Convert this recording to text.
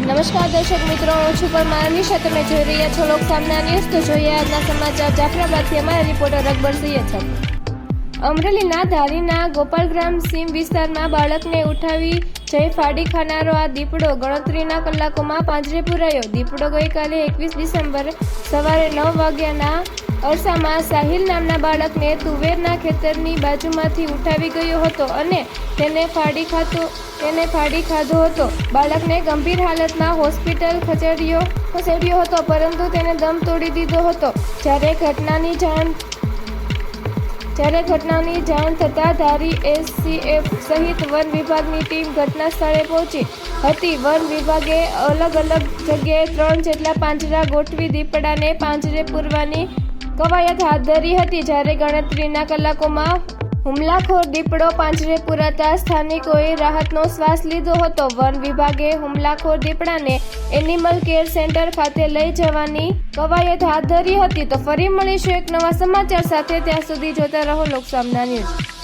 નમસ્કાર દર્શક મિત્રો, હું છું પરમાર નિશા. તમે જોઈ રહ્યા છો લોક સામના ન્યૂઝ. તો જોઈએ આજના સમાચાર. જાફરાબાદથી અમારા રિપોર્ટર અકબર સૈયદ છે. અમરેલીના ધારીના ગોપાલગ્રામ સીમ વિસ્તારમાં બાળકને ઉઠાવી જઈ ફાડી ખાનારો આ દીપડો ગણતરીના કલાકોમાં પાંજરે પુરાયો. દીપડો ગઈકાલે 21 ડિસેમ્બરે સવારે 9 વાગ્યાના અરસામાં સાહિલ નામના બાળકને તુવેરના ખેતરની બાજુમાંથી ઉઠાવી ગયો હતો અને તેને ફાડી ખાધો હતો. બાળકને ગંભીર હાલતમાં હોસ્પિટલ ખસેડ્યો હતો, પરંતુ તેને દમ તોડી દીધો હતો. જ્યારે ઘટનાની જાણ થતાં ધારી એસસીએફ સહિત વન વિભાગની ટીમ ઘટના સ્થળે પહોંચી હતી. વન વિભાગે અલગ જગ્યાએ 3 જેટલા પાંજરા ગોઠવી દીપડાને પાંજરે પૂરવાની કવાયત હાથ ધરી હતી. જ્યારે ગણતરીના કલાકોમાં હુમલાખોર દીપડો પાંજરે પૂરાતા સ્થાનિકોએ રાહતનો શ્વાસ લીધો હતો. વન વિભાગે હુમલાખોર દીપડાને એનિમલ કેર સેન્ટર ખાતે લઈ જવાની કવાયત હાથ ધરી હતી. તો ફરી મળીશું એક નવા સમાચાર સાથે. ત્યાં સુધી જોતા રહો લોક સામના ન્યૂઝ.